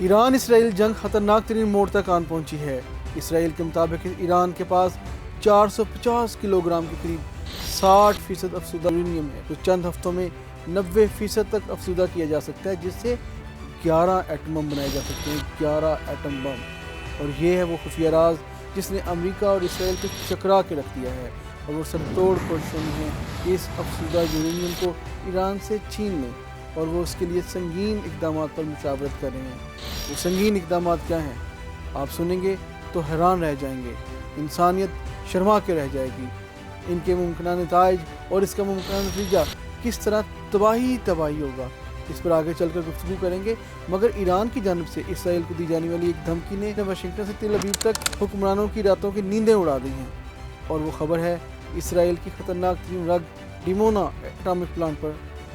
ایران اسرائیل جنگ خطرناک ترین موڑ تک آن پہنچی ہے۔ اسرائیل کے مطابق ایران کے پاس 450 کلو گرام کے قریب 60% افزودہ یورینیم ہے، جو چند ہفتوں میں 90% تک افزودہ کیا جا سکتا ہے، جس سے 11 ایٹم بم بنائے جا سکتے ہیں، 11 ایٹم بم۔ اور یہ ہے وہ خفیہ راز جس نے امریکہ اور اسرائیل کو چکرا کے رکھ دیا ہے، اور وہ سر توڑ کوششوں میں ہے کہ اس افزودہ یورینیم کو ایران سے چھین لیں، اور وہ اس کے لیے سنگین اقدامات پر مشاورت کر رہے ہیں۔ وہ سنگین اقدامات کیا ہیں؟ آپ سنیں گے تو حیران رہ جائیں گے، انسانیت شرما کے رہ جائے گی۔ ان کے ممکنہ نتائج اور اس کا ممکنہ نتیجہ کس طرح تباہی ہوگا، اس پر آگے چل کر گفتگو کریں گے۔ مگر ایران کی جانب سے اسرائیل کو دی جانے والی ایک دھمکی نے واشنگٹن سے تل ابیب تک حکمرانوں کی راتوں کی نیندیں اڑا دی ہیں، اور وہ خبر ہے اسرائیل کی خطرناک ترین رگ ڈیمونا اٹامک پلانٹ پر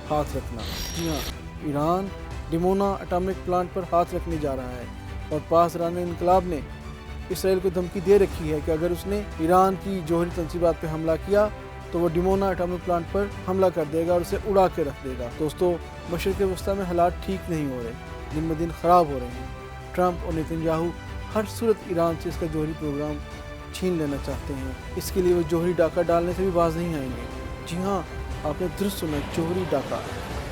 ہاتھ رکھنا۔ جی ہاں، ایران ڈیمونا اٹامک پلانٹ پر ہاتھ رکھنے جا رہا ہے، اور پاسداران انقلاب نے اسرائیل کو دھمکی دے رکھی ہے کہ اگر اس نے ایران کی جوہری تنصیبات پہ حملہ کیا تو وہ ڈیمونا اٹامک پلانٹ پر حملہ کر دے گا اور اسے اڑا کے رکھ دے گا۔ دوستو، مشرق وسطیٰ میں حالات ٹھیک نہیں ہو رہے، دن بدن خراب ہو رہے ہیں۔ ٹرمپ اور نیتن یاہو ہر صورت ایران سے اس کا جوہری پروگرام چھین لینا چاہتے ہیں۔ اس کے لیے وہ جوہری ڈاکہ ڈالنے سے بھی باز نہیں آئیں گے۔ جی ہاں، آپ نے درست سنا، جوہری ڈاکہ،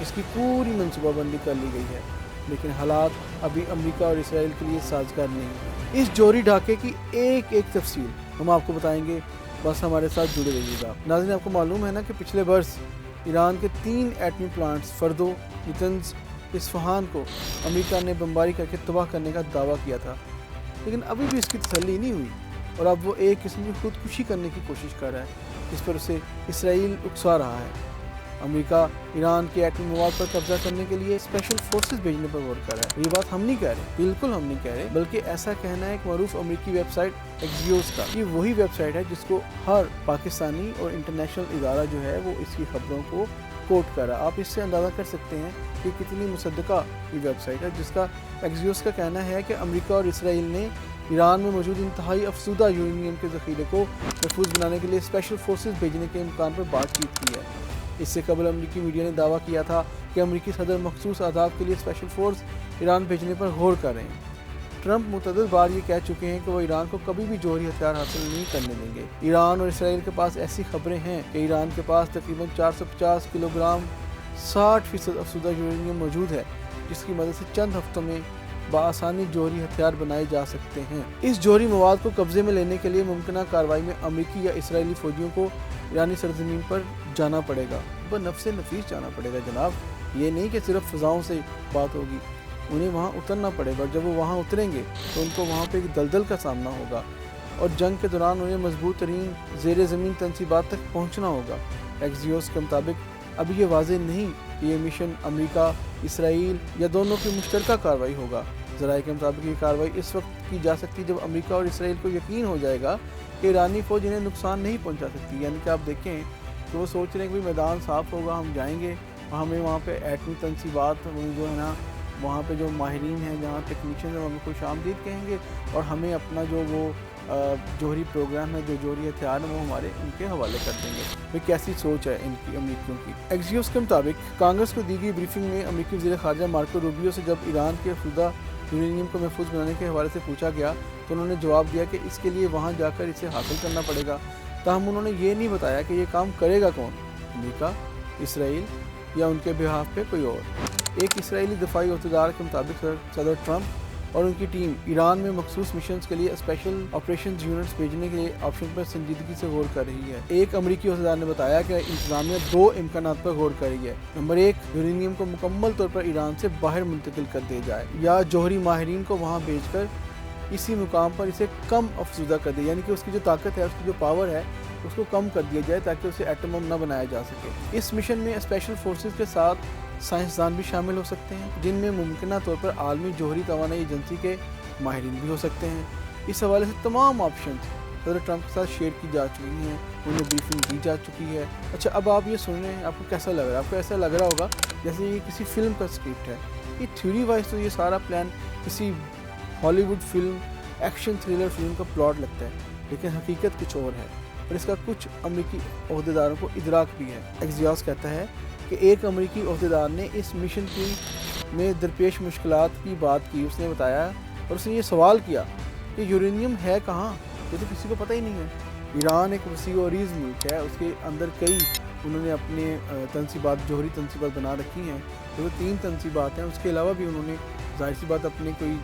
اس کی پوری منصوبہ بندی کر لی گئی ہے، لیکن حالات ابھی امریکہ اور اسرائیل کے لیے سازگار نہیں۔ اس جوہری ڈاکے کی ایک ایک تفصیل ہم آپ کو بتائیں گے، بس ہمارے ساتھ جڑے رہیے گا۔ ناظرین، آپ کو معلوم ہے نا کہ پچھلے برس ایران کے 3 ایٹمی پلانٹس فردو، نتنز، اصفہان کو امریکہ نے بمباری کر کے تباہ کرنے کا دعویٰ کیا تھا، لیکن ابھی بھی اس کی تسلی نہیں ہوئی، اور اب وہ ایک قسم کی خودکشی کرنے کی کوشش کر رہا ہے، جس پر اسے اسرائیل اکسا رہا ہے۔ امریکہ ایران کے ایٹمی مواد پر قبضہ کرنے کے لیے اسپیشل فورسز بھیجنے پر غور کر رہا ہے۔ یہ بات ہم نہیں کہہ رہے، بالکل ہم نہیں کہہ رہے، بلکہ ایسا کہنا ہے ایک معروف امریکی ویب سائٹ ایکزیوس کا۔ یہ وہی ویب سائٹ ہے جس کو ہر پاکستانی اور انٹرنیشنل ادارہ جو ہے وہ اس کی خبروں کو کوٹ کر رہا ہے۔ آپ اس سے اندازہ کر سکتے ہیں کہ کتنی مصدقہ یہ ویب سائٹ ہے، جس کا ایکزیوس کا کہنا ہے کہ امریکہ اور اسرائیل نے ایران میں موجود انتہائی افزودہ یورینیم کے ذخیرے کو محفوظ بنانے کے لیے اسپیشل فورسز بھیجنے کے امکان پر بات چیت کی ہے۔ اس سے قبل امریکی میڈیا نے دعویٰ کیا تھا کہ امریکی صدر مخصوص اہداف کے لیے اسپیشل فورس ایران بھیجنے پر غور کر رہے ہیں۔ ٹرمپ متعدد بار یہ کہہ چکے ہیں کہ وہ ایران کو کبھی بھی جوہری ہتھیار حاصل نہیں کرنے دیں گے۔ ایران اور اسرائیل کے پاس ایسی خبریں ہیں کہ ایران کے پاس تقریباً 450 کلو گرام 60% افزودہ یورینیم موجود ہے، جس کی مدد سے چند ہفتوں میں بآسانی جوہری ہتھیار بنائے جا سکتے ہیں۔ اس جوہری مواد کو قبضے میں لینے کے لیے ممکنہ کارروائی میں امریکی یا اسرائیلی فوجیوں کو ایرانی سرزمین پر جانا پڑے گا، بنفس نفیس جانا پڑے گا جناب۔ یہ نہیں کہ صرف فضاؤں سے بات ہوگی، انہیں وہاں اترنا پڑے گا، اور جب وہ وہاں اتریں گے تو ان کو وہاں پہ ایک دلدل کا سامنا ہوگا، اور جنگ کے دوران انہیں مضبوط ترین زیر زمین تنصیبات تک پہنچنا ہوگا۔ ایکزیوس کے مطابق ابھی یہ واضح نہیں کہ یہ مشن امریکہ، اسرائیل یا دونوں کی مشترکہ کارروائی ہوگا۔ ذرائع کے مطابق یہ کارروائی اس وقت کی جا سکتی جب امریکہ اور اسرائیل کو یقین ہو جائے گا کہ ایرانی فوج انہیں نقصان نہیں پہنچا سکتی۔ یعنی کہ آپ دیکھیں کہ وہ سوچ رہے ہیں کہ میدان صاف ہوگا، ہم جائیں گے، ہمیں وہاں پہ ایٹمی تنصیبات جو ہے نا، وہاں پہ جو ماہرین ہیں، جہاں ٹیکنیشین ہیں، ہمیں خوش آمدید کہیں گے، اور ہمیں اپنا جو وہ جوہری پروگرام ہے، جو جوہری ہتھیار ہیں، وہ ہمارے ان کے حوالے کر دیں گے۔ یہ کیسی سوچ ہے ان کی، امریکیوں کی۔ ایکزیوس کے مطابق کانگریس کو دی گئی بریفنگ میں امریکی وزیر خارجہ مارکو روبیو سے جب ایران کے افزودہ یورینیم کو محفوظ بنانے کے حوالے سے پوچھا گیا تو انہوں نے جواب دیا کہ اس کے لیے وہاں جا کر اسے حاصل کرنا پڑے گا۔ تاہم انہوں نے یہ نہیں بتایا کہ یہ کام کرے گا کون، امریکہ، اسرائیل یا ان کے بہاف پہ کوئی اور۔ ایک اسرائیلی دفاعی عہدیدار کے مطابق صدر ٹرمپ اور ان کی ٹیم ایران میں مخصوص مشنز کے لیے اسپیشل آپریشنز یونٹس بھیجنے کے آپشن پر سنجیدگی سے غور کر رہی ہے۔ ایک امریکی عہدیدار نے بتایا کہ انتظامیہ 2 امکانات پر غور کر رہی ہے۔ نمبر 1، یورینیم کو مکمل طور پر ایران سے باہر منتقل کر دیا جائے، یا جوہری ماہرین کو وہاں بھیج کر اسی مقام پر اسے کم افزودہ کر دے، یعنی کہ اس کی جو طاقت ہے، اس کی جو پاور ہے، اس کو کم کر دیا جائے تاکہ اسے ایٹم بم نہ بنایا جا سکے۔ اس مشن میں اسپیشل فورسز کے ساتھ سائنسدان بھی شامل ہو سکتے ہیں، جن میں ممکنہ طور پر عالمی جوہری توانائی ایجنسی کے ماہرین بھی ہو سکتے ہیں۔ اس حوالے سے تمام آپشنز صدر ٹرمپ کے ساتھ شیئر کی جا چکی ہیں، انہیں بریفنگ دی جا چکی ہے۔ اچھا، اب آپ یہ سن رہے ہیں، آپ کو کیسا لگ رہا ہے؟ آپ کو ایسا لگ رہا ہوگا جیسے یہ کسی فلم کا اسکرپٹ ہے۔ یہ تھیوری وائز تو یہ سارا پلان کسی ہالی would film, action thriller film کا پلاٹ لگتا ہے، لیکن حقیقت کچھ اور ہے، اور اس کا کچھ امریکی عہدیداروں کو ادراک بھی ہے۔ ایکزیوس کہتا ہے کہ ایک امریکی عہدیدار نے اس مشن کی میں درپیش مشکلات کی بات کی، اس نے بتایا اور اس نے یہ سوال کیا کہ یورینیم ہے کہاں، یہ تو کسی کو پتہ ہی نہیں ہے۔ ایران ایک وسیع و عریض ملک ہے، اس کے اندر کئی انہوں نے اپنے تنصیبات، جوہری تنصیبات بنا رکھی ہیں، تو وہ 3 تنصیبات ہیں۔ اس کے علاوہ بھی انہوں نے ظاہر سی بات اپنے کوئی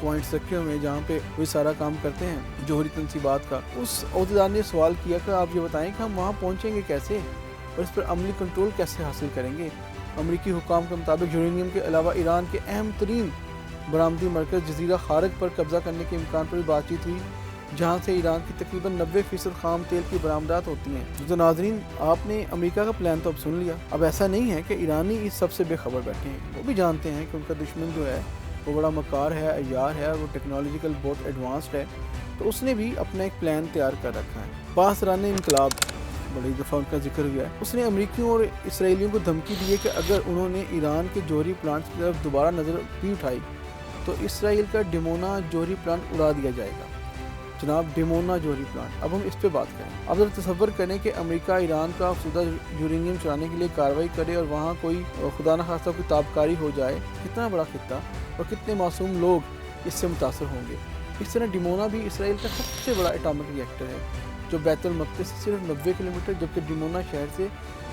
پوائنٹس رکھے ہوئے ہیں جہاں پہ وہی سارا کام کرتے ہیں جوہری تنصیبات کا۔ اس عہدیدار نے سوال کیا کہ آپ یہ بتائیں کہ ہم وہاں پہنچیں گے کیسے اور اس پر عملی کنٹرول کیسے حاصل کریں گے۔ امریکی حکام کے مطابق یورینیم کے علاوہ ایران کے اہم ترین برآمدی مرکز جزیرہ خارق پر قبضہ کرنے کے امکان پر بھی بات چیت ہوئی، جہاں سے ایران کی تقریباً 90% خام تیل کی برآمدات ہوتی ہیں۔ تو ناظرین، آپ نے امریکہ کا پلان تو اب سن لیا۔ اب ایسا نہیں ہے کہ ایرانی اس سب سے بے خبر بیٹھے ہیں، وہ بھی جانتے ہیں کہ ان کا دشمن جو ہے وہ بڑا مکار ہے، عیار ہے، وہ ٹیکنالوجیکل بہت ایڈوانسڈ ہے، تو اس نے بھی اپنا ایک پلان تیار کر رکھا ہے۔ باسران انقلاب، بڑی دفعہ ان کا ذکر ہوا ہے، اس نے امریکیوں اور اسرائیلیوں کو دھمکی دی ہے کہ اگر انہوں نے ایران کے جوہری پلانٹس کی طرف دوبارہ نظر بھی اٹھائی تو اسرائیل کا ڈیمونا جوہری پلانٹ اڑا دیا جائے گا۔ جناب، ڈیمونا جوہری پلانٹ، اب ہم اس پہ بات کریں۔ اب ذرا تصور کریں کہ امریکہ ایران کا افزودہ یورینیم چرانے کے لیے کارروائی کرے اور وہاں کوئی خدا نخواستہ کوئی تابکاری ہو جائے، کتنا بڑا خطہ اور کتنے معصوم لوگ اس سے متاثر ہوں گے۔ اس طرح ڈیمونا بھی اسرائیل کا سب سے بڑا ایٹامک ری ایکٹر ہے، جو بیت المقدس سے صرف 90 کلومیٹر جبکہ ڈیمونا شہر سے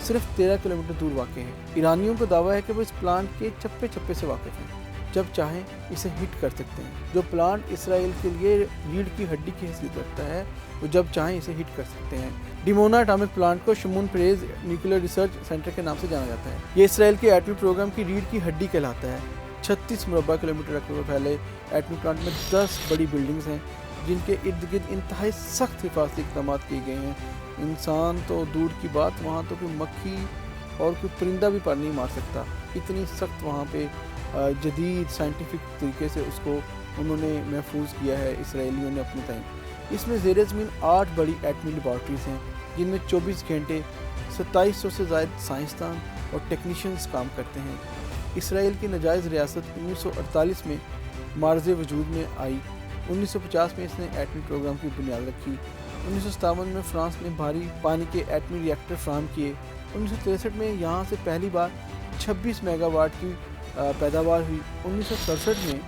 صرف 13 کلومیٹر دور واقع ہے۔ ایرانیوں کا دعویٰ ہے کہ وہ اس پلانٹ کے چپے چپے سے واقف ہیں، جب چاہیں اسے ہٹ کر سکتے ہیں۔ جو پلانٹ اسرائیل کے لیے ریڑھ کی ہڈی کی حیثیت رکھتا ہے، وہ جب چاہیں اسے ہٹ کر سکتے ہیں۔ ڈیمونا اٹامک پلانٹ کو شمون پریز نیوکلیئر ریسرچ سینٹر کے نام سے جانا جاتا ہے۔ یہ اسرائیل کے ایٹمی پروگرام کی ریڑھ کی ہڈی کہلاتا ہے۔ 36 مربع کلومیٹر رقبے میں پھیلے ایٹمی پلانٹ میں 10 بڑی بلڈنگز ہیں، جن کے ارد گرد انتہائی سخت حفاظتی اقدامات کیے گئے ہیں۔ انسان تو دور کی بات، وہاں تو کوئی مکھی اور کوئی پرندہ بھی پر نہیں مار سکتا، اتنی سخت وہاں پہ جدید سائنٹیفک طریقے سے اس کو انہوں نے محفوظ کیا ہے اسرائیلیوں نے اپنے تئیں۔ اس میں زیر زمین 8 بڑی ایٹمی لیبارٹریز ہیں، جن میں 24 گھنٹے 2700 سے زائد سائنسدان اور ٹیکنیشینز کام کرتے ہیں۔ اسرائیل کی ناجائز ریاست 1948 میں معرض وجود میں آئی۔ 1950 میں اس نے ایٹمی پروگرام کی بنیاد رکھی۔ 1957 میں فرانس نے بھاری پانی کے ایٹمی ری ایکٹر فراہم کیے۔ 1963 میں یہاں سے پہلی بار 26 میگا واٹ کی پیداوار ہوئی۔ 1967 میں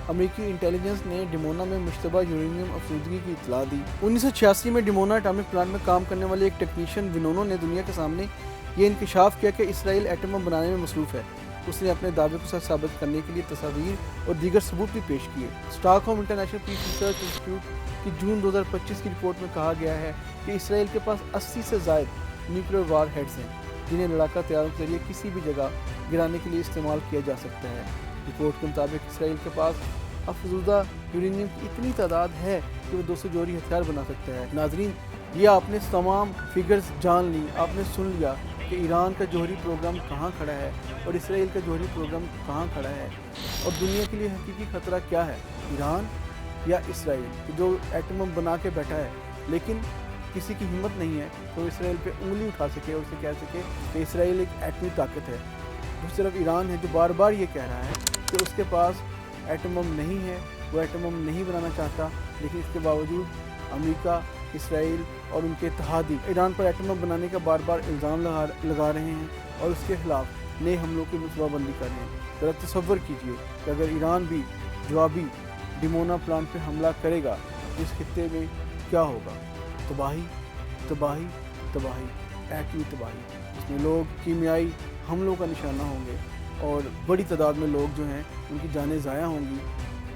امریکی انٹیلیجنس نے ڈیمونا میں مشتبہ یورینیم افزودگی کی اطلاع دی۔ 1986 میں ڈیمونا اٹامک پلانٹ میں کام کرنے والے ایک ٹیکنیشین ونونو نے دنیا کے سامنے یہ انکشاف کیا کہ اسرائیل ایٹم بم بنانے میں مصروف ہے۔ اس نے اپنے دعوے کو سچ ثابت کرنے کے لیے تصاویر اور دیگر ثبوت بھی پیش کیے۔ Stock home international peace research institute کی جون 2025 کی رپورٹ میں کہا گیا ہے کہ اسرائیل کے پاس 80 سے زائد نیوکلیئر وار ہیڈز ہیں، جنہیں لڑاکا طیاروں کے ذریعے کسی بھی جگہ گرانے کے لیے استعمال کیا جا سکتا ہے۔ رپورٹ کے مطابق اسرائیل کے پاس افزودہ یورینیم کی اتنی تعداد ہے کہ وہ 200 جوہری ہتھیار بنا سکتا ہے۔ ناظرین، یہ آپ نے تمام فگرز جان لی، آپ نے سن لیا کہ ایران کا جوہری پروگرام کہاں کھڑا ہے اور اسرائیل کا جوہری پروگرام کہاں کھڑا ہے، اور دنیا کے لیے حقیقی خطرہ کیا ہے، ایران یا اسرائیل جو ایٹم بم بنا کے بیٹھا ہے، لیکن کسی کی ہمت نہیں ہے تو اسرائیل پہ انگلی اٹھا سکے اور اسے کہہ سکے کہ اسرائیل ایک ایٹمی طاقت ہے۔ دوسری طرف ایران ہے جو بار بار یہ کہہ رہا ہے کہ اس کے پاس ایٹم بم نہیں ہے، وہ ایٹم بم نہیں بنانا چاہتا، لیکن اس کے باوجود امریکہ، اسرائیل اور ان کے اتحادی ایران پر ایٹم بم بنانے کا بار بار الزام لگا رہے ہیں اور اس کے خلاف نئے حملوں کی منصوبہ بندی کر رہے ہیں۔ ذرا تصور کیجئے کہ اگر ایران بھی جوابی ڈیمونا پلانٹ پہ حملہ کرے گا تو اس خطے میں کیا ہوگا؟ تباہی، تباہی، تباہی، ایٹمی تباہی۔ اس میں لوگ کیمیائی حملوں کا نشانہ ہوں گے اور بڑی تعداد میں لوگ جو ہیں ان کی جانیں ضائع ہوں گی۔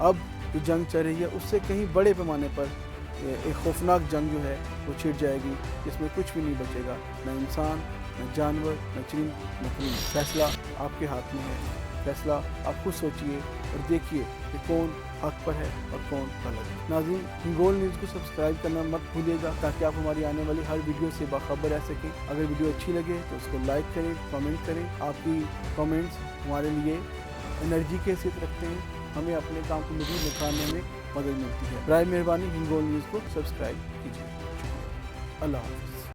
اب جو جنگ چل رہی ہے اس سے کہیں بڑے پیمانے پر ایک خوفناک جنگ جو ہے وہ چھڑ جائے گی، جس میں کچھ بھی نہیں بچے گا، نہ انسان، نہ جانور، نہ چرند، نہ پرند۔ فیصلہ آپ کے ہاتھ میں ہے، فیصلہ آپ خود سوچئے اور دیکھیے کہ کون حق پر ہے اور کون غلط۔ ناظرین، ہنگول نیوز کو سبسکرائب کرنا مت بھولیے گا تاکہ آپ ہماری آنے والی ہر ویڈیو سے باخبر رہ سکیں۔ اگر ویڈیو اچھی لگے تو اس کو لائک کریں، کامنٹ کریں۔ آپ کی کامنٹس ہمارے لیے انرجی کی حیثیت رکھتے ہیں، ہمیں اپنے کام کو مزید نکھارنے میں مدد ملتی ہے۔ برائے مہربانی ہنگول نیوز کو سبسکرائب کیجیے۔ شکریہ۔ اللہ حافظ۔